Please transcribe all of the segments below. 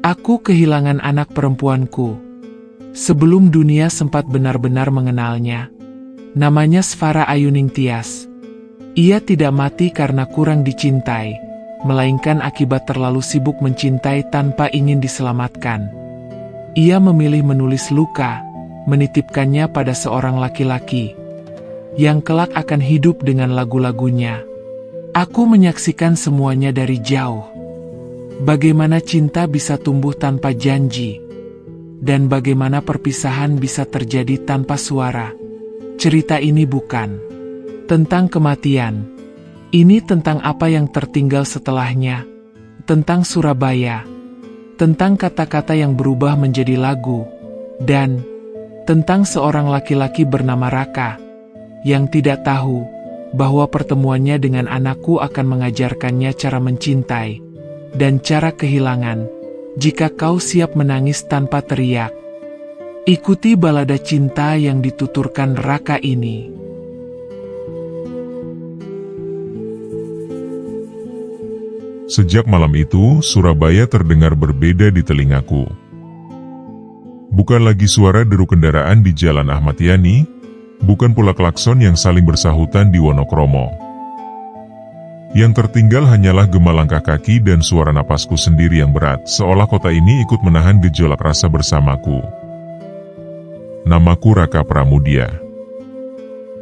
Aku kehilangan anak perempuanku. Sebelum dunia sempat benar-benar mengenalnya. Namanya Sfara Ayuning Tias. Ia tidak mati karena kurang dicintai, melainkan akibat terlalu sibuk mencintai tanpa ingin diselamatkan. Ia memilih menulis luka, menitipkannya pada seorang laki-laki, yang kelak akan hidup dengan lagu-lagunya. Aku menyaksikan semuanya dari jauh. Bagaimana cinta bisa tumbuh tanpa janji, dan bagaimana perpisahan bisa terjadi tanpa suara. Cerita ini bukan tentang kematian. Ini tentang apa yang tertinggal setelahnya, tentang Surabaya, tentang kata-kata yang berubah menjadi lagu, dan tentang seorang laki-laki bernama Raka, yang tidak tahu bahwa pertemuannya dengan anakku akan mengajarkannya cara mencintai, dan cara kehilangan, jika kau siap menangis tanpa teriak. Ikuti balada cinta yang dituturkan Raka ini. Sejak malam itu, Surabaya terdengar berbeda di telingaku. Bukan lagi suara deru kendaraan di Jalan Ahmad Yani, bukan pula klakson yang saling bersahutan di Wonokromo. Yang tertinggal hanyalah gema langkah kaki dan suara napasku sendiri yang berat, seolah kota ini ikut menahan gejolak rasa bersamaku. Namaku Raka Pramudia.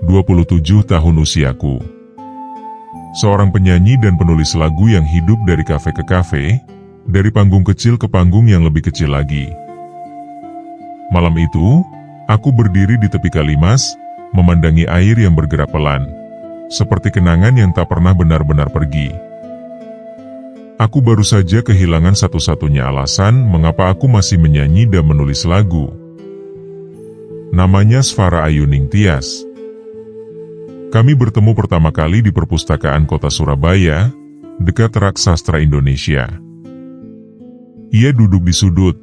27 tahun usiaku. Seorang penyanyi dan penulis lagu yang hidup dari kafe ke kafe, dari panggung kecil ke panggung yang lebih kecil lagi. Malam itu, aku berdiri di tepi Kalimas, memandangi air yang bergerak pelan, seperti kenangan yang tak pernah benar-benar pergi. Aku baru saja kehilangan satu-satunya alasan mengapa aku masih menyanyi dan menulis lagu. Namanya Sfara Ayuning Tias. Kami bertemu pertama kali di perpustakaan kota Surabaya, dekat Rak Sastra Indonesia. Ia duduk di sudut,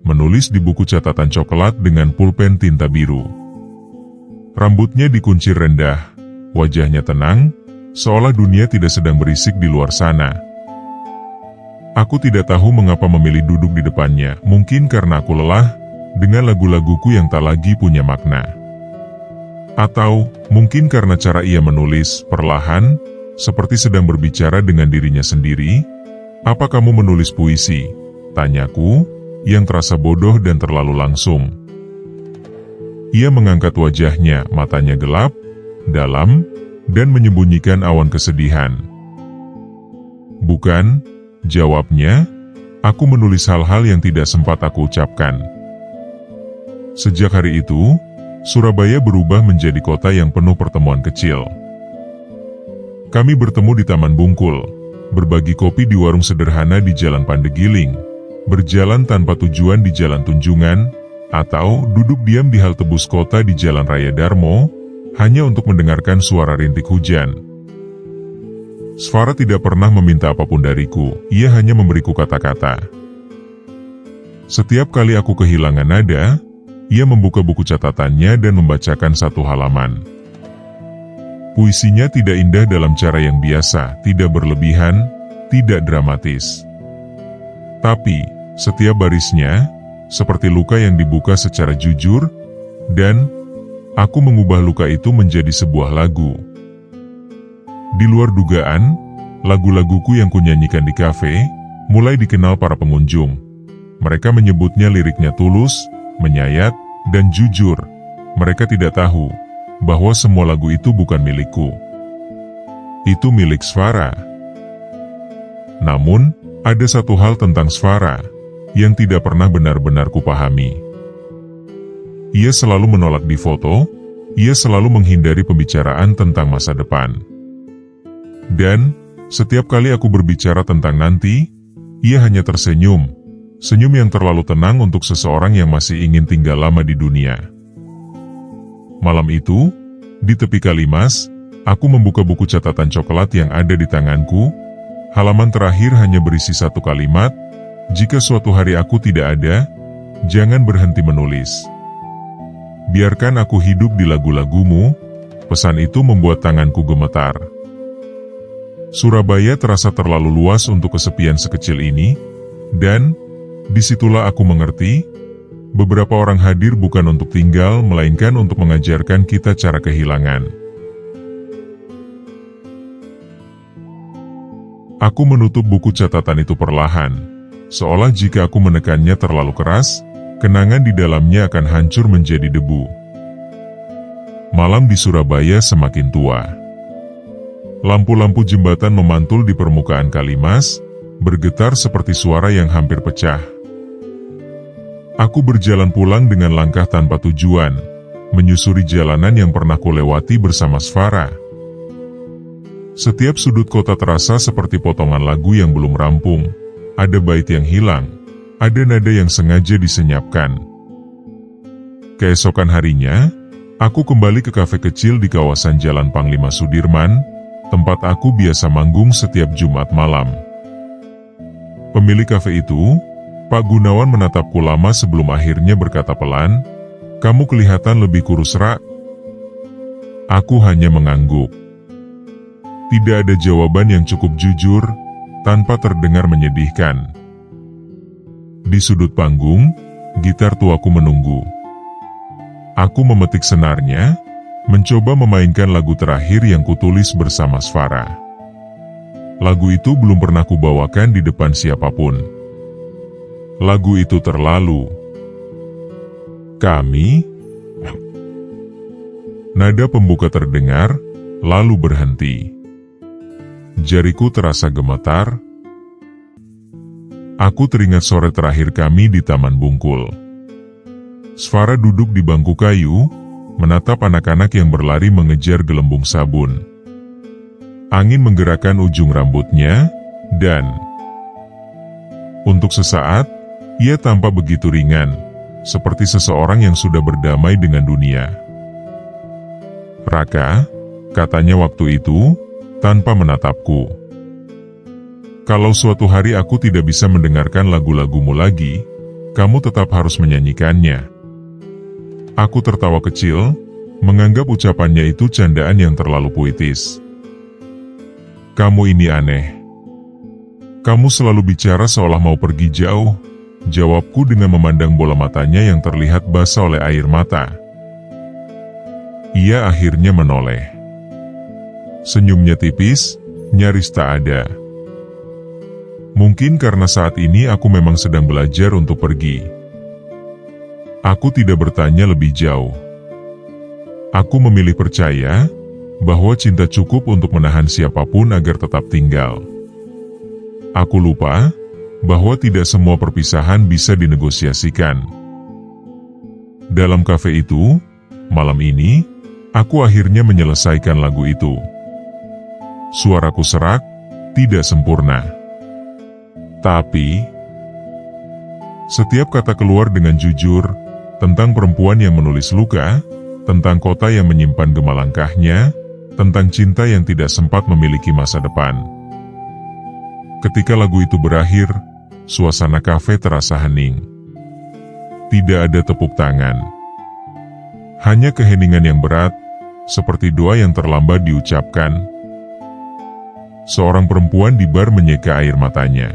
menulis di buku catatan coklat dengan pulpen tinta biru. Rambutnya dikuncir rendah, wajahnya tenang, seolah dunia tidak sedang berisik di luar sana. Aku tidak tahu mengapa memilih duduk di depannya, mungkin karena aku lelah dengan lagu-laguku yang tak lagi punya makna. Atau, mungkin karena cara ia menulis, perlahan, seperti sedang berbicara dengan dirinya sendiri. "Apa kamu menulis puisi?" tanyaku, yang terasa bodoh dan terlalu langsung. Ia mengangkat wajahnya, matanya gelap, dalam, dan menyembunyikan awan kesedihan. "Bukan," jawabnya, "aku menulis hal-hal yang tidak sempat aku ucapkan." Sejak hari itu, Surabaya berubah menjadi kota yang penuh pertemuan kecil. Kami bertemu di Taman Bungkul, berbagi kopi di warung sederhana di Jalan Pandegiling, berjalan tanpa tujuan di Jalan Tunjungan, atau duduk diam di halte bus kota di Jalan Raya Darmo, hanya untuk mendengarkan suara rintik hujan. Sfara tidak pernah meminta apapun dariku, ia hanya memberiku kata-kata. Setiap kali aku kehilangan nada, ia membuka buku catatannya dan membacakan satu halaman. Puisinya tidak indah dalam cara yang biasa, tidak berlebihan, tidak dramatis. Tapi, setiap barisnya, seperti luka yang dibuka secara jujur, dan aku mengubah luka itu menjadi sebuah lagu. Di luar dugaan, lagu-laguku yang kunyanyikan di kafe, mulai dikenal para pengunjung. Mereka menyebutnya liriknya tulus, menyayat, dan jujur. Mereka tidak tahu bahwa semua lagu itu bukan milikku. Itu milik Sfara. Namun, ada satu hal tentang Sfara yang tidak pernah benar-benar kupahami. Ia selalu menolak difoto, ia selalu menghindari pembicaraan tentang masa depan. Dan, setiap kali aku berbicara tentang nanti, ia hanya tersenyum. Senyum yang terlalu tenang untuk seseorang yang masih ingin tinggal lama di dunia. Malam itu, di tepi Kalimas, aku membuka buku catatan coklat yang ada di tanganku. Halaman terakhir hanya berisi satu kalimat, "Jika suatu hari aku tidak ada, jangan berhenti menulis. Biarkan aku hidup di lagu-lagumu." Pesan itu membuat tanganku gemetar. Surabaya terasa terlalu luas untuk kesepian sekecil ini, dan disitulah aku mengerti, beberapa orang hadir bukan untuk tinggal, melainkan untuk mengajarkan kita cara kehilangan. Aku menutup buku catatan itu perlahan, seolah jika aku menekannya terlalu keras, kenangan di dalamnya akan hancur menjadi debu. Malam di Surabaya semakin tua. Lampu-lampu jembatan memantul di permukaan Kalimas, bergetar seperti suara yang hampir pecah. Aku berjalan pulang dengan langkah tanpa tujuan, menyusuri jalanan yang pernah kulewati bersama Sfara. Setiap sudut kota terasa seperti potongan lagu yang belum rampung, ada bait yang hilang, ada nada yang sengaja disenyapkan. Keesokan harinya, aku kembali ke kafe kecil di kawasan Jalan Panglima Sudirman, tempat aku biasa manggung setiap Jumat malam. Pemilik kafe itu, Pak Gunawan, menatapku lama sebelum akhirnya berkata pelan, "Kamu kelihatan lebih kurus, Ra." Aku hanya mengangguk. Tidak ada jawaban yang cukup jujur, tanpa terdengar menyedihkan. Di sudut panggung, gitar tuaku menunggu. Aku memetik senarnya, mencoba memainkan lagu terakhir yang kutulis bersama Sfara. Lagu itu belum pernah kubawakan di depan siapapun. Lagu itu terlalu. Kami. Nada pembuka terdengar, lalu berhenti. Jariku terasa gemetar. Aku teringat sore terakhir kami di Taman Bungkul. Sfara duduk di bangku kayu, menatap anak-anak yang berlari mengejar gelembung sabun. Angin menggerakkan ujung rambutnya, dan untuk sesaat, ia tampak begitu ringan, seperti seseorang yang sudah berdamai dengan dunia. "Raka," katanya waktu itu, tanpa menatapku. "Kalau suatu hari aku tidak bisa mendengarkan lagu-lagumu lagi, kamu tetap harus menyanyikannya." Aku tertawa kecil, menganggap ucapannya itu candaan yang terlalu puitis. "Kamu ini aneh. Kamu selalu bicara seolah mau pergi jauh," jawabku dengan memandang bola matanya yang terlihat basah oleh air mata. Ia akhirnya menoleh. Senyumnya tipis, nyaris tak ada. Mungkin karena saat ini aku memang sedang belajar untuk pergi. Aku tidak bertanya lebih jauh. Aku memilih percaya bahwa cinta cukup untuk menahan siapapun agar tetap tinggal. Aku lupa bahwa tidak semua perpisahan bisa dinegosiasikan. Dalam kafe itu, malam ini, aku akhirnya menyelesaikan lagu itu. Suaraku serak, tidak sempurna. Tapi, setiap kata keluar dengan jujur, tentang perempuan yang menulis luka, tentang kota yang menyimpan gema langkahnya, tentang cinta yang tidak sempat memiliki masa depan. Ketika lagu itu berakhir, suasana kafe terasa hening. Tidak ada tepuk tangan. Hanya keheningan yang berat, seperti doa yang terlambat diucapkan. Seorang perempuan di bar menyeka air matanya.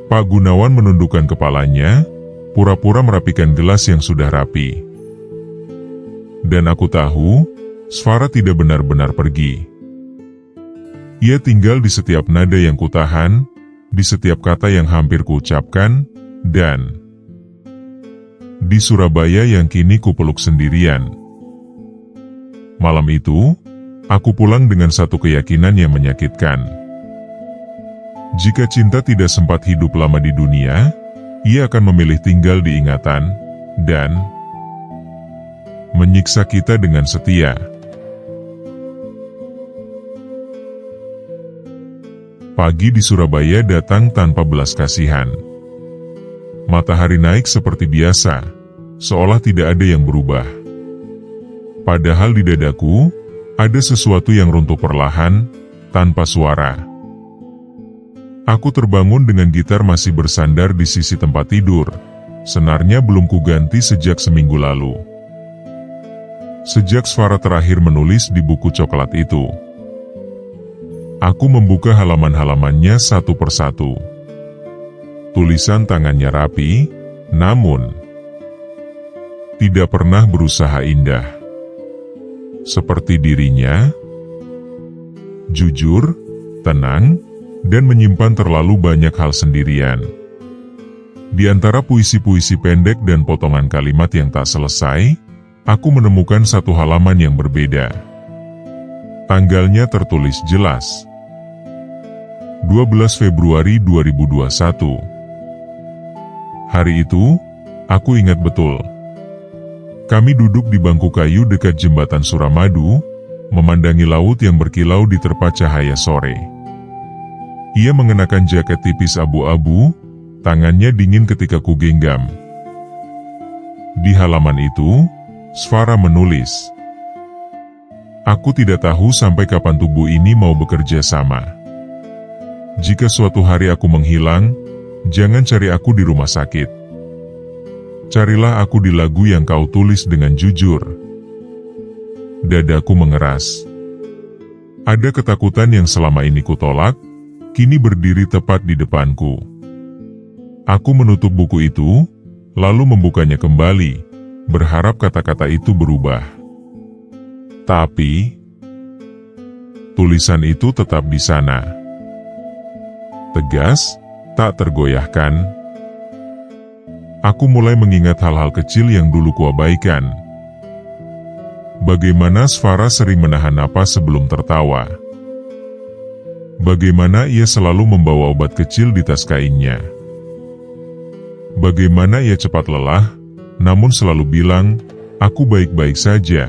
Pak Gunawan menundukkan kepalanya, pura-pura merapikan gelas yang sudah rapi. Dan aku tahu, Sfara tidak benar-benar pergi. Ia tinggal di setiap nada yang kutahan, di setiap kata yang hampir kuucapkan, dan di Surabaya yang kini kupeluk sendirian. Malam itu, aku pulang dengan satu keyakinan yang menyakitkan. Jika cinta tidak sempat hidup lama di dunia, ia akan memilih tinggal di ingatan, dan menyiksa kita dengan setia. Pagi di Surabaya datang tanpa belas kasihan. Matahari naik seperti biasa, seolah tidak ada yang berubah. Padahal di dadaku, ada sesuatu yang runtuh perlahan, tanpa suara. Aku terbangun dengan gitar masih bersandar di sisi tempat tidur. Senarnya belum kuganti sejak seminggu lalu. Sejak Sfara terakhir menulis di buku coklat itu. Aku membuka halaman-halamannya satu persatu. Tulisan tangannya rapi, namun tidak pernah berusaha indah. Seperti dirinya, jujur, tenang, dan menyimpan terlalu banyak hal sendirian. Di antara puisi-puisi pendek dan potongan kalimat yang tak selesai, aku menemukan satu halaman yang berbeda. Tanggalnya tertulis jelas. 12 Februari 2021. Hari itu, aku ingat betul. Kami duduk di bangku kayu dekat jembatan Suramadu, memandangi laut yang berkilau di terpa cahaya sore. Ia mengenakan jaket tipis abu-abu, tangannya dingin ketika kugenggam. Di halaman itu, Sfara menulis, "Aku tidak tahu sampai kapan tubuh ini mau bekerja sama. Jika suatu hari aku menghilang, jangan cari aku di rumah sakit. Carilah aku di lagu yang kau tulis dengan jujur." Dadaku mengeras. Ada ketakutan yang selama ini kutolak, kini berdiri tepat di depanku. Aku menutup buku itu, lalu membukanya kembali, berharap kata-kata itu berubah. Tapi, tulisan itu tetap di sana. Tegas, tak tergoyahkan. Aku mulai mengingat hal-hal kecil yang dulu kuabaikan. Bagaimana Sfara sering menahan napas sebelum tertawa. Bagaimana ia selalu membawa obat kecil di tas kainnya. Bagaimana ia cepat lelah, namun selalu bilang, "Aku baik-baik saja."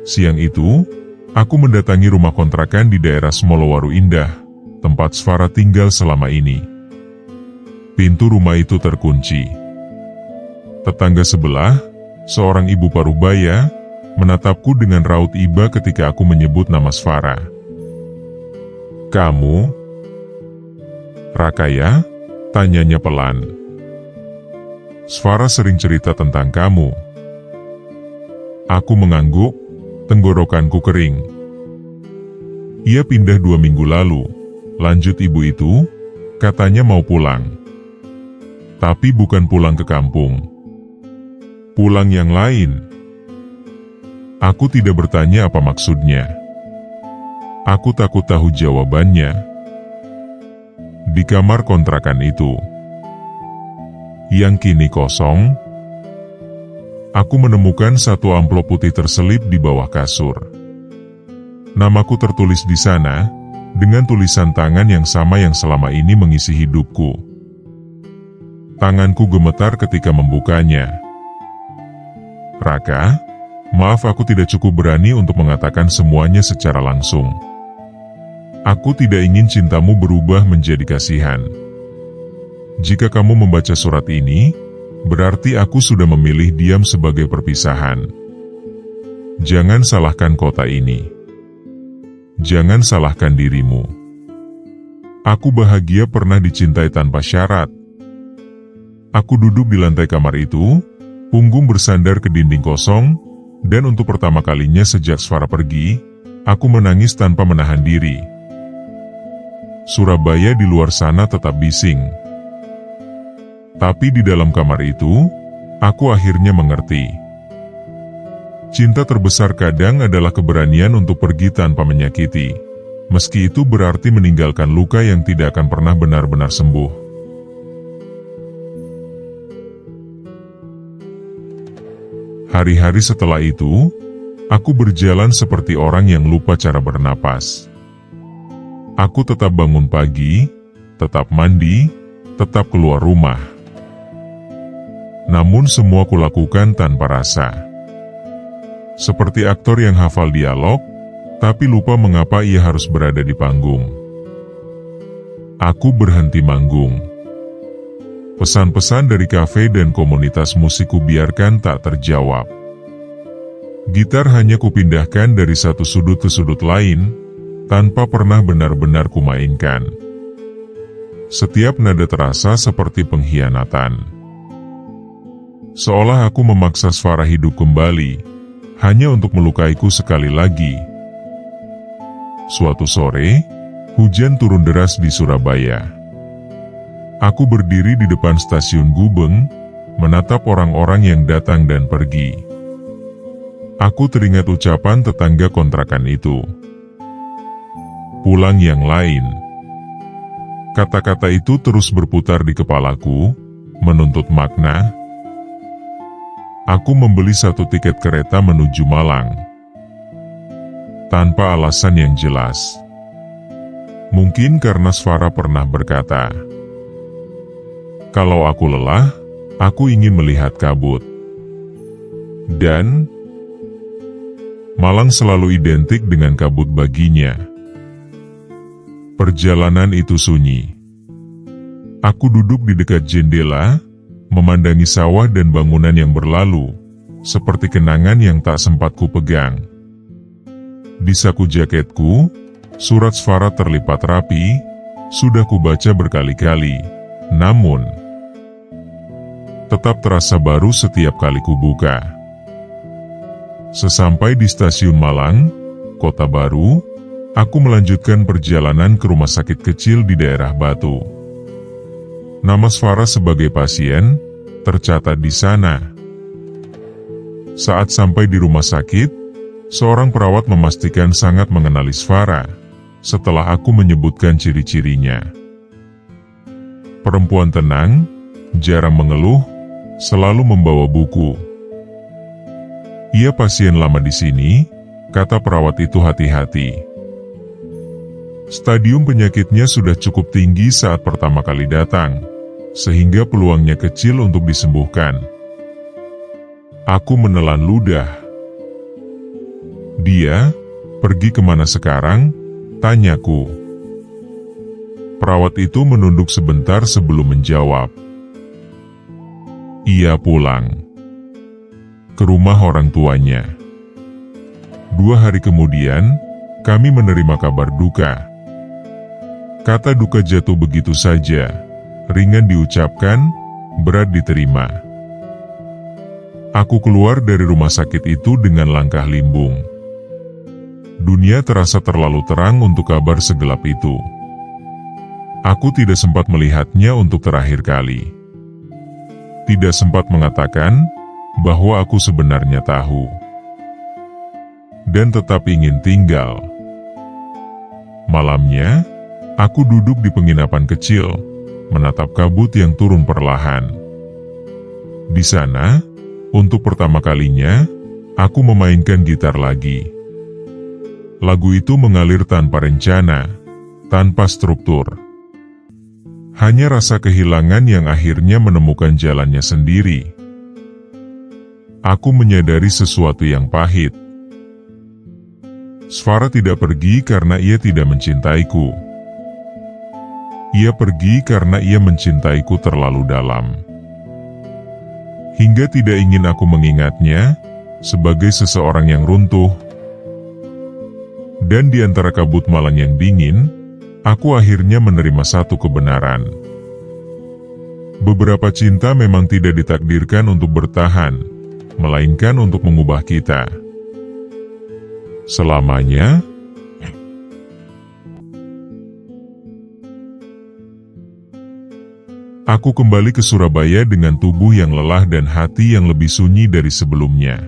Siang itu, aku mendatangi rumah kontrakan di daerah Smolowaru Indah, tempat Sfara tinggal selama ini. Pintu rumah itu terkunci. Tetangga sebelah, seorang ibu paruh baya, menatapku dengan raut iba ketika aku menyebut nama Sfara. "Kamu? Rakaya?" tanyanya pelan. "Sfara sering cerita tentang kamu." Aku mengangguk, tenggorokanku kering. "Ia pindah 2 minggu lalu," lanjut ibu itu, "katanya mau pulang. Tapi bukan pulang ke kampung. Pulang yang lain." Aku tidak bertanya apa maksudnya. Aku takut tahu jawabannya. Di kamar kontrakan itu, yang kini kosong, aku menemukan satu amplop putih terselip di bawah kasur. Namaku tertulis di sana, dengan tulisan tangan yang sama yang selama ini mengisi hidupku. Tanganku gemetar ketika membukanya. "Raka, maaf aku tidak cukup berani untuk mengatakan semuanya secara langsung. Aku tidak ingin cintamu berubah menjadi kasihan. Jika kamu membaca surat ini, berarti aku sudah memilih diam sebagai perpisahan. Jangan salahkan kota ini. Jangan salahkan dirimu. Aku bahagia pernah dicintai tanpa syarat." Aku duduk di lantai kamar itu, punggung bersandar ke dinding kosong, dan untuk pertama kalinya sejak Sfara pergi, aku menangis tanpa menahan diri. Surabaya di luar sana tetap bising. Tapi di dalam kamar itu, aku akhirnya mengerti. Cinta terbesar kadang adalah keberanian untuk pergi tanpa menyakiti, meski itu berarti meninggalkan luka yang tidak akan pernah benar-benar sembuh. Hari-hari setelah itu, aku berjalan seperti orang yang lupa cara bernapas. Aku tetap bangun pagi, tetap mandi, tetap keluar rumah. Namun semua kulakukan tanpa rasa. Seperti aktor yang hafal dialog, tapi lupa mengapa ia harus berada di panggung. Aku berhenti manggung. Pesan-pesan dari kafe dan komunitas musik kubiarkan tak terjawab. Gitar hanya kupindahkan dari satu sudut ke sudut lain, tanpa pernah benar-benar kumainkan. Setiap nada terasa seperti pengkhianatan. Seolah aku memaksa Sfara hidup kembali, hanya untuk melukaiku sekali lagi. Suatu sore, hujan turun deras di Surabaya. Aku berdiri di depan stasiun Gubeng, menatap orang-orang yang datang dan pergi. Aku teringat ucapan tetangga kontrakan itu. Pulang yang lain. Kata-kata itu terus berputar di kepalaku, menuntut makna. Aku membeli 1 tiket kereta menuju Malang. Tanpa alasan yang jelas. Mungkin karena Sfara pernah berkata, "Kalau aku lelah, aku ingin melihat kabut." Dan Malang selalu identik dengan kabut baginya. Perjalanan itu sunyi. Aku duduk di dekat jendela, memandangi sawah dan bangunan yang berlalu, seperti kenangan yang tak sempat ku pegang. Di saku jaketku, surat Sfara terlipat rapi, sudah kubaca berkali-kali, namun tetap terasa baru setiap kali kubuka. Sesampai di stasiun Malang, Kota Baru, aku melanjutkan perjalanan ke rumah sakit kecil di daerah Batu. Nama Sfara sebagai pasien tercatat di sana. Saat sampai di rumah sakit, seorang perawat memastikan sangat mengenali Sfara, setelah aku menyebutkan ciri-cirinya. Perempuan tenang, jarang mengeluh, selalu membawa buku. "Ia pasien lama di sini," kata perawat itu hati-hati. Stadium penyakitnya sudah cukup tinggi saat pertama kali datang, sehingga peluangnya kecil untuk disembuhkan. Aku menelan ludah. "Dia pergi kemana sekarang?" tanyaku. Perawat itu menunduk sebentar sebelum menjawab. "Ia pulang ke rumah orang tuanya." 2 hari kemudian, kami menerima kabar duka. Kata duka jatuh begitu saja, ringan diucapkan, berat diterima. Aku keluar dari rumah sakit itu dengan langkah limbung. Dunia terasa terlalu terang untuk kabar segelap itu. Aku tidak sempat melihatnya untuk terakhir kali. Tidak sempat mengatakan bahwa aku sebenarnya tahu. Dan tetap ingin tinggal. Malamnya, aku duduk di penginapan kecil, menatap kabut yang turun perlahan. Di sana, untuk pertama kalinya, aku memainkan gitar lagi. Lagu itu mengalir tanpa rencana, tanpa struktur. Hanya rasa kehilangan yang akhirnya menemukan jalannya sendiri. Aku menyadari sesuatu yang pahit. Sfara tidak pergi karena ia tidak mencintaiku. Ia pergi karena ia mencintaiku terlalu dalam. Hingga tidak ingin aku mengingatnya sebagai seseorang yang runtuh. Dan di antara kabut Malang yang dingin, aku akhirnya menerima satu kebenaran. Beberapa cinta memang tidak ditakdirkan untuk bertahan, melainkan untuk mengubah kita. Selamanya. Aku kembali ke Surabaya dengan tubuh yang lelah dan hati yang lebih sunyi dari sebelumnya.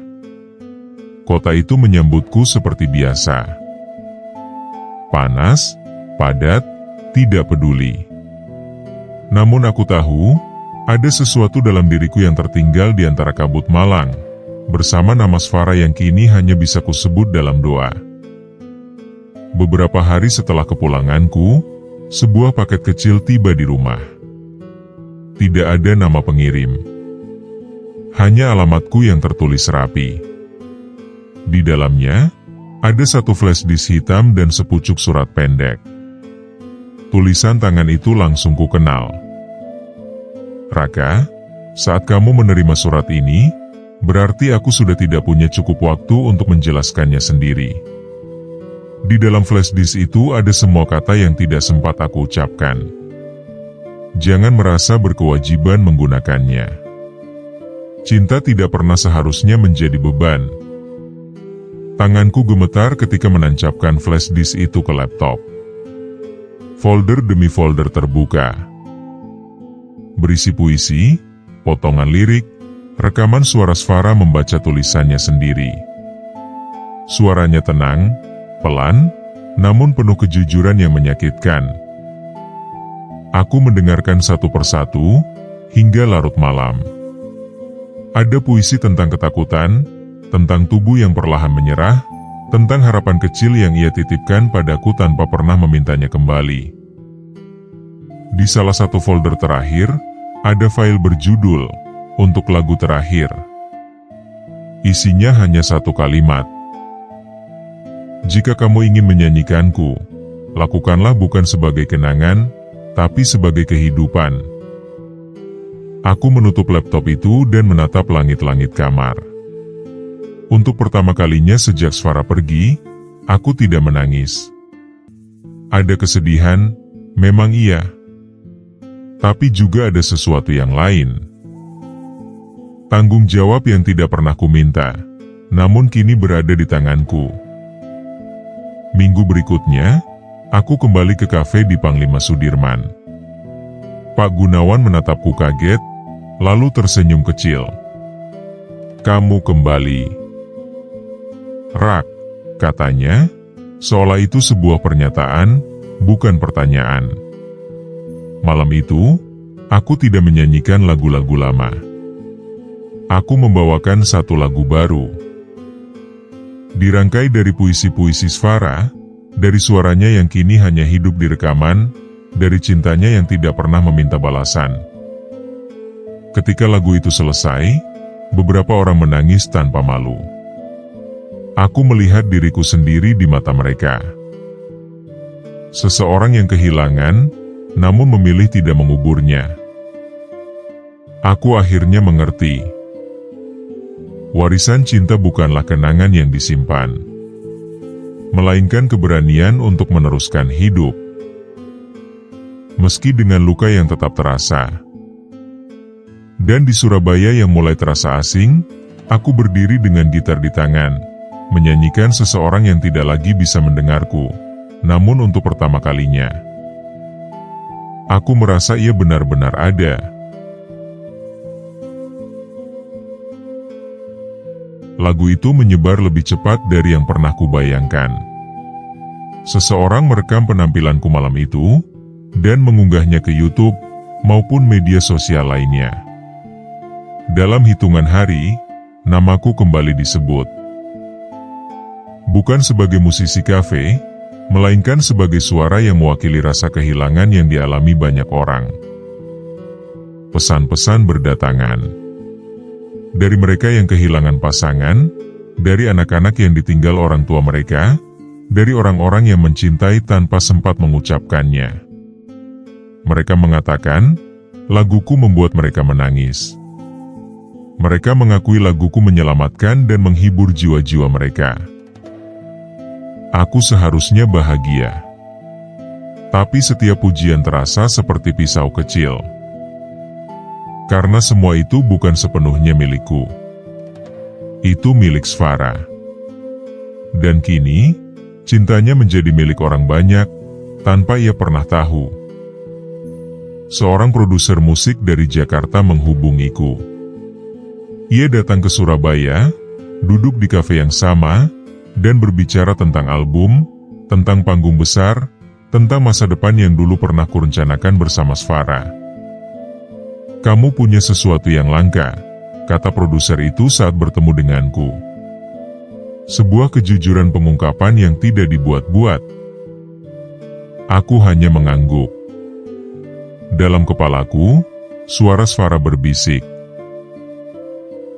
Kota itu menyambutku seperti biasa. Panas, padat, tidak peduli. Namun aku tahu, ada sesuatu dalam diriku yang tertinggal di antara kabut Malang, bersama nama Sfara yang kini hanya bisa kusebut dalam doa. Beberapa hari setelah kepulanganku, sebuah paket kecil tiba di rumah. Tidak ada nama pengirim. Hanya alamatku yang tertulis rapi. Di dalamnya, ada satu flash disk hitam dan sepucuk surat pendek. Tulisan tangan itu langsung ku kenal. "Raka, saat kamu menerima surat ini, berarti aku sudah tidak punya cukup waktu untuk menjelaskannya sendiri. Di dalam flash disk itu ada semua kata yang tidak sempat aku ucapkan. Jangan merasa berkewajiban menggunakannya. Cinta tidak pernah seharusnya menjadi beban. Tanganku gemetar ketika menancapkan flash disk itu ke laptop. Folder demi folder terbuka. Berisi puisi, potongan lirik, rekaman suara Sfara membaca tulisannya sendiri. Suaranya tenang, pelan, namun penuh kejujuran yang menyakitkan. Aku mendengarkan satu persatu, hingga larut malam. Ada puisi tentang ketakutan, tentang tubuh yang perlahan menyerah, tentang harapan kecil yang ia titipkan padaku tanpa pernah memintanya kembali. Di salah satu folder terakhir, ada file berjudul, "Untuk lagu terakhir". Isinya hanya satu kalimat. "Jika kamu ingin menyanyikanku, lakukanlah bukan sebagai kenangan, tapi sebagai kehidupan." Aku menutup laptop itu dan menatap langit-langit kamar. Untuk pertama kalinya sejak Sfara pergi, aku tidak menangis. Ada kesedihan, memang iya. Tapi juga ada sesuatu yang lain. Tanggung jawab yang tidak pernah kuminta, namun kini berada di tanganku. Minggu berikutnya, aku kembali ke kafe di Panglima Sudirman. Pak Gunawan menatapku kaget, lalu tersenyum kecil. "Kamu kembali." "Rak," katanya, seolah itu sebuah pernyataan, bukan pertanyaan. Malam itu, aku tidak menyanyikan lagu-lagu lama. Aku membawakan satu lagu baru. Dirangkai dari puisi-puisi Sfara, dari suaranya yang kini hanya hidup di rekaman, dari cintanya yang tidak pernah meminta balasan. Ketika lagu itu selesai, beberapa orang menangis tanpa malu. Aku melihat diriku sendiri di mata mereka. Seseorang yang kehilangan, namun memilih tidak menguburnya. Aku akhirnya mengerti. Warisan cinta bukanlah kenangan yang disimpan, melainkan keberanian untuk meneruskan hidup. Meski dengan luka yang tetap terasa. Dan di Surabaya yang mulai terasa asing, aku berdiri dengan gitar di tangan, menyanyikan seseorang yang tidak lagi bisa mendengarku, namun untuk pertama kalinya. Aku merasa ia benar-benar ada. Lagu itu menyebar lebih cepat dari yang pernah kubayangkan. Seseorang merekam penampilanku malam itu, dan mengunggahnya ke YouTube, maupun media sosial lainnya. Dalam hitungan hari, namaku kembali disebut. Bukan sebagai musisi kafe, melainkan sebagai suara yang mewakili rasa kehilangan yang dialami banyak orang. Pesan-pesan berdatangan. Dari mereka yang kehilangan pasangan, dari anak-anak yang ditinggal orang tua mereka, dari orang-orang yang mencintai tanpa sempat mengucapkannya. Mereka mengatakan, laguku membuat mereka menangis. Mereka mengakui laguku menyelamatkan dan menghibur jiwa-jiwa mereka. Aku seharusnya bahagia. Tapi setiap pujian terasa seperti pisau kecil. Karena semua itu bukan sepenuhnya milikku. Itu milik Sfara. Dan kini, cintanya menjadi milik orang banyak, tanpa ia pernah tahu. Seorang produser musik dari Jakarta menghubungiku. Ia datang ke Surabaya, duduk di kafe yang sama, dan berbicara tentang album, tentang panggung besar, tentang masa depan yang dulu pernah kurencanakan bersama Sfara. "Kamu punya sesuatu yang langka," kata produser itu saat bertemu denganku. Sebuah kejujuran pengungkapan yang tidak dibuat-buat. Aku hanya mengangguk. Dalam kepalaku, suara Sfara berbisik.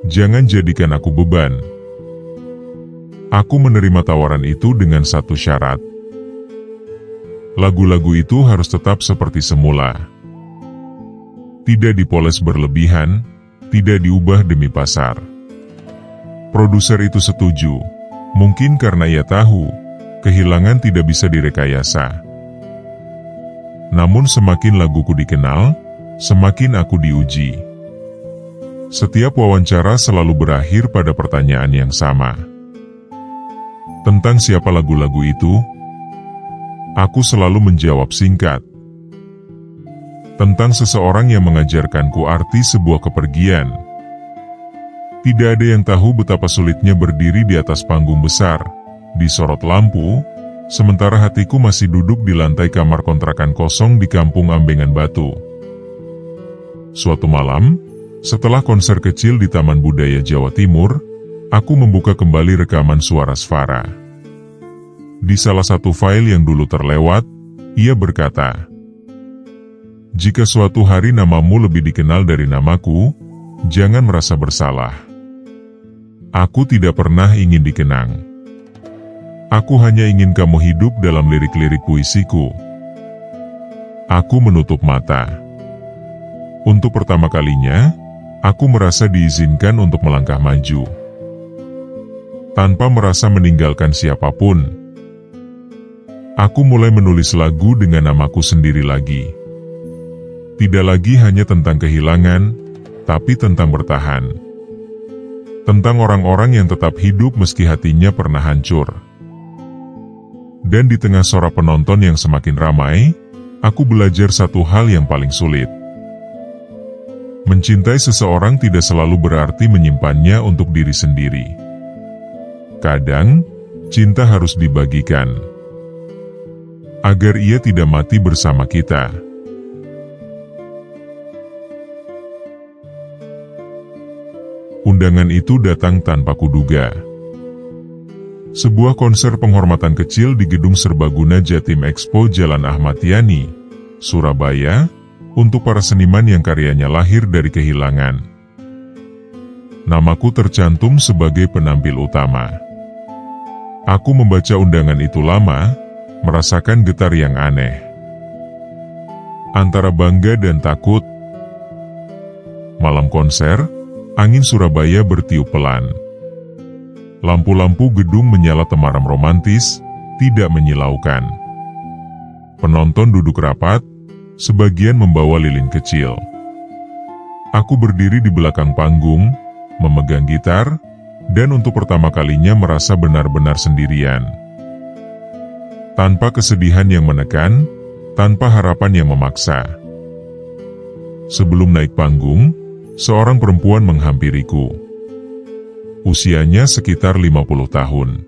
"Jangan jadikan aku beban." Aku menerima tawaran itu dengan satu syarat. Lagu-lagu itu harus tetap seperti semula. Tidak dipoles berlebihan, tidak diubah demi pasar. Produser itu setuju, mungkin karena ia tahu, kehilangan tidak bisa direkayasa. Namun semakin laguku dikenal, semakin aku diuji. Setiap wawancara selalu berakhir pada pertanyaan yang sama. Tentang siapa lagu-lagu itu? Aku selalu menjawab singkat. Tentang seseorang yang mengajarkanku arti sebuah kepergian. Tidak ada yang tahu betapa sulitnya berdiri di atas panggung besar, disorot lampu, sementara hatiku masih duduk di lantai kamar kontrakan kosong di kampung Ambengan Batu. Suatu malam, setelah konser kecil di Taman Budaya Jawa Timur, aku membuka kembali rekaman suara Sfara. Di salah satu file yang dulu terlewat, ia berkata, "Jika suatu hari namamu lebih dikenal dari namaku, jangan merasa bersalah. Aku tidak pernah ingin dikenang. Aku hanya ingin kamu hidup dalam lirik-lirik puisiku." Aku menutup mata. Untuk pertama kalinya, aku merasa diizinkan untuk melangkah maju. Tanpa merasa meninggalkan siapapun. Aku mulai menulis lagu dengan namaku sendiri lagi. Tidak lagi hanya tentang kehilangan, tapi tentang bertahan. Tentang orang-orang yang tetap hidup meski hatinya pernah hancur. Dan di tengah sorak penonton yang semakin ramai, aku belajar satu hal yang paling sulit. Mencintai seseorang tidak selalu berarti menyimpannya untuk diri sendiri. Kadang, cinta harus dibagikan. Agar ia tidak mati bersama kita. Undangan itu datang tanpa kuduga. Sebuah konser penghormatan kecil di Gedung Serbaguna Jatim Expo Jalan Ahmad Yani, Surabaya, untuk para seniman yang karyanya lahir dari kehilangan. Namaku tercantum sebagai penampil utama. Aku membaca undangan itu lama, merasakan getar yang aneh. Antara bangga dan takut. Malam konser, angin Surabaya bertiup pelan. Lampu-lampu gedung menyala temaram romantis, tidak menyilaukan. Penonton duduk rapat, sebagian membawa lilin kecil. Aku berdiri di belakang panggung, memegang gitar, dan untuk pertama kalinya merasa benar-benar sendirian. Tanpa kesedihan yang menekan, tanpa harapan yang memaksa. Sebelum naik panggung, seorang perempuan menghampiriku. Usianya sekitar 50 tahun.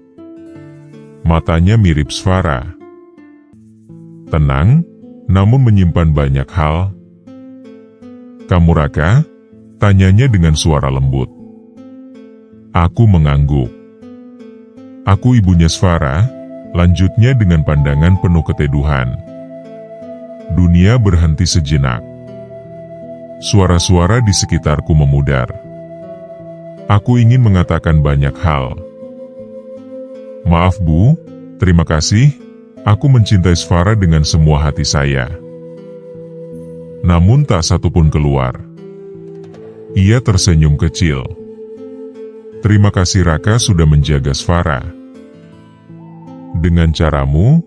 Matanya mirip Sfara. Tenang, namun menyimpan banyak hal. "Kamu Raka?" tanyanya dengan suara lembut. Aku mengangguk. "Aku ibunya Sfara," lanjutnya dengan pandangan penuh keteduhan. Dunia berhenti sejenak. Suara-suara di sekitarku memudar. Aku ingin mengatakan banyak hal. "Maaf Bu, terima kasih, aku mencintai Sfara dengan semua hati saya." Namun tak satu pun keluar. Ia tersenyum kecil. "Terima kasih Raka sudah menjaga Sfara. Dengan caramu."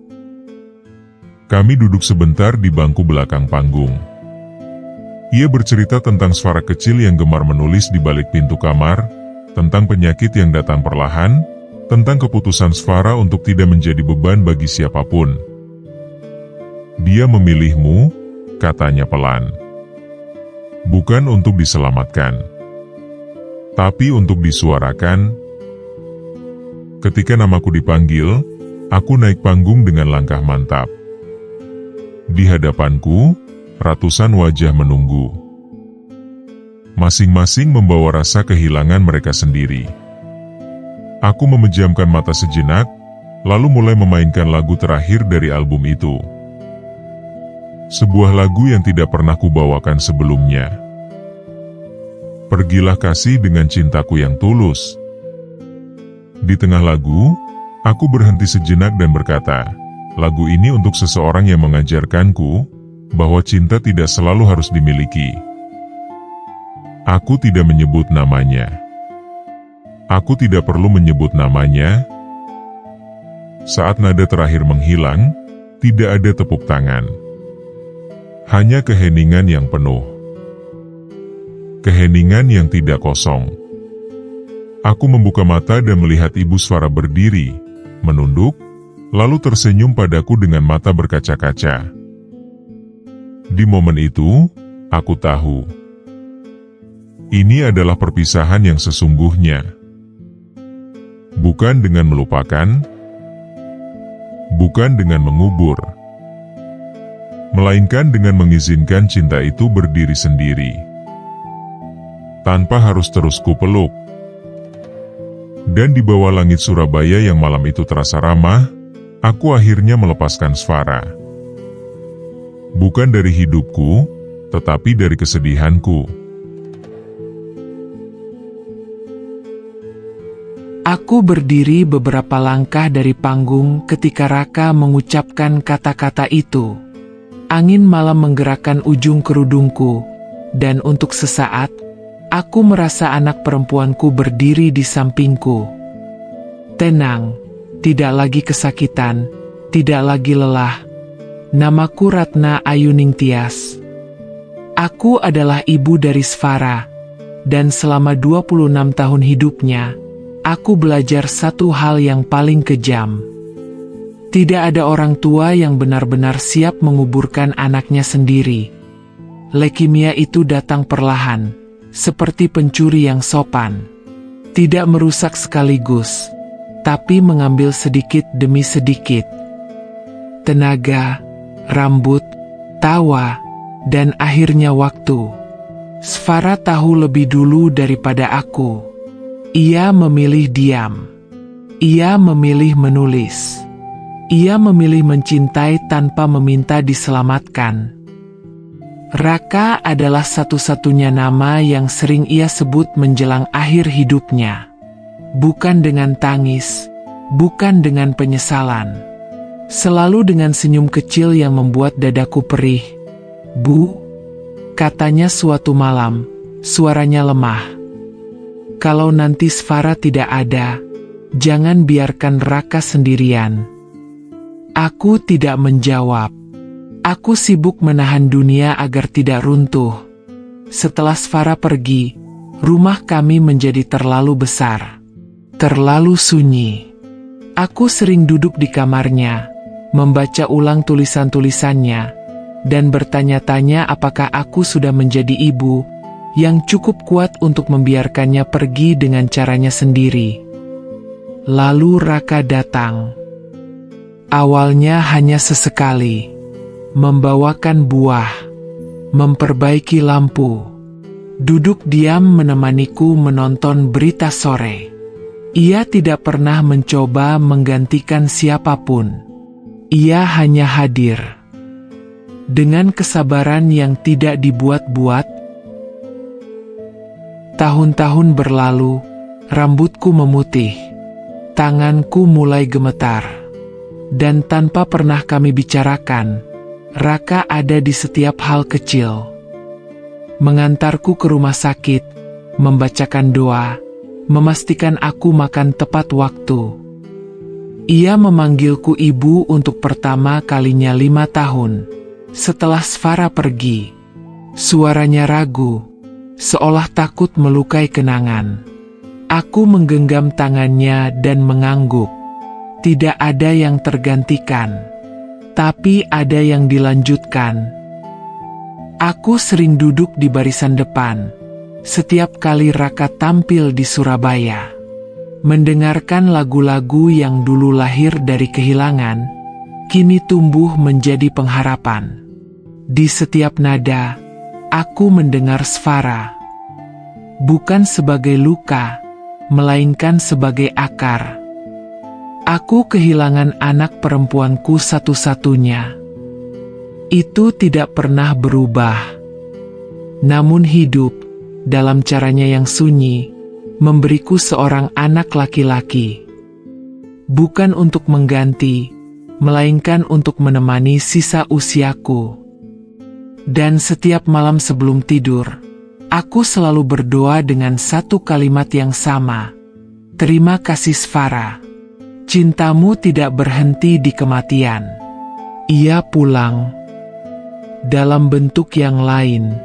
Kami duduk sebentar di bangku belakang panggung. Ia bercerita tentang Sfara kecil yang gemar menulis di balik pintu kamar, tentang penyakit yang datang perlahan, tentang keputusan Sfara untuk tidak menjadi beban bagi siapapun. "Dia memilihmu," katanya pelan. "Bukan untuk diselamatkan, tapi untuk disuarakan." Ketika namaku dipanggil, aku naik panggung dengan langkah mantap. Di hadapanku, ratusan wajah menunggu. Masing-masing membawa rasa kehilangan mereka sendiri. Aku memejamkan mata sejenak, lalu mulai memainkan lagu terakhir dari album itu. Sebuah lagu yang tidak pernah kubawakan sebelumnya. "Pergilah kasih dengan cintaku yang tulus." Di tengah lagu, aku berhenti sejenak dan berkata, lagu ini untuk seseorang yang mengajarkanku bahwa cinta tidak selalu harus dimiliki. Aku tidak menyebut namanya. Aku tidak perlu menyebut namanya. Saat nada terakhir menghilang, tidak ada tepuk tangan. Hanya keheningan yang penuh. Keheningan yang tidak kosong. Aku membuka mata dan melihat Ibu Sfara berdiri, menunduk, lalu tersenyum padaku dengan mata berkaca-kaca. Di momen itu, aku tahu. Ini adalah perpisahan yang sesungguhnya. Bukan dengan melupakan, bukan dengan mengubur, melainkan dengan mengizinkan cinta itu berdiri sendiri. Tanpa harus terus kupeluk. Dan di bawah langit Surabaya yang malam itu terasa ramah, aku akhirnya melepaskan Sfara. Bukan dari hidupku, tetapi dari kesedihanku. Aku berdiri beberapa langkah dari panggung ketika Raka mengucapkan kata-kata itu. Angin malam menggerakkan ujung kerudungku, dan untuk sesaat, aku merasa anak perempuanku berdiri di sampingku. Tenang, tidak lagi kesakitan, tidak lagi lelah. Namaku Ratna Ayuning Tias. Aku adalah ibu dari Sfara, dan selama 26 tahun hidupnya, aku belajar satu hal yang paling kejam. Tidak ada orang tua yang benar-benar siap menguburkan anaknya sendiri. Leukemia itu datang perlahan, seperti pencuri yang sopan. Tidak merusak sekaligus, tapi mengambil sedikit demi sedikit. Tenaga, rambut, tawa, dan akhirnya waktu. Sfara tahu lebih dulu daripada aku. Ia memilih diam. Ia memilih menulis. Ia memilih mencintai tanpa meminta diselamatkan. Raka adalah satu-satunya nama yang sering ia sebut menjelang akhir hidupnya. Bukan dengan tangis, bukan dengan penyesalan. Selalu dengan senyum kecil yang membuat dadaku perih. "Bu," katanya suatu malam, suaranya lemah. "Kalau nanti Sfara tidak ada, jangan biarkan Raka sendirian." Aku tidak menjawab. Aku sibuk menahan dunia agar tidak runtuh. Setelah Sfara pergi, rumah kami menjadi terlalu besar. Terlalu sunyi. Aku sering duduk di kamarnya, membaca ulang tulisan-tulisannya, dan bertanya-tanya apakah aku sudah menjadi ibu yang cukup kuat untuk membiarkannya pergi dengan caranya sendiri. Lalu Raka datang. Awalnya hanya sesekali, membawakan buah, memperbaiki lampu, duduk diam menemaniku menonton berita sore. Ia tidak pernah mencoba menggantikan siapapun. Ia hanya hadir. Dengan kesabaran yang tidak dibuat-buat. Tahun-tahun berlalu, rambutku memutih, tanganku mulai gemetar. Dan tanpa pernah kami bicarakan, Raka ada di setiap hal kecil. Mengantarku ke rumah sakit, membacakan doa, memastikan aku makan tepat waktu. Ia memanggilku ibu untuk pertama kalinya 5 tahun, setelah Sfara pergi. Suaranya ragu, seolah takut melukai kenangan. Aku menggenggam tangannya dan mengangguk. Tidak ada yang tergantikan, tapi ada yang dilanjutkan. Aku sering duduk di barisan depan, setiap kali Raka tampil di Surabaya. Mendengarkan lagu-lagu yang dulu lahir dari kehilangan, kini tumbuh menjadi pengharapan. Di setiap nada, aku mendengar Sfara. Bukan sebagai luka, melainkan sebagai akar. Aku kehilangan anak perempuanku satu-satunya. Itu tidak pernah berubah. Namun hidup, dalam caranya yang sunyi, memberiku seorang anak laki-laki. Bukan untuk mengganti, melainkan untuk menemani sisa usiaku. Dan setiap malam sebelum tidur, aku selalu berdoa dengan satu kalimat yang sama. Terima kasih Sfara. Cintamu tidak berhenti di kematian. Ia pulang dalam bentuk yang lain.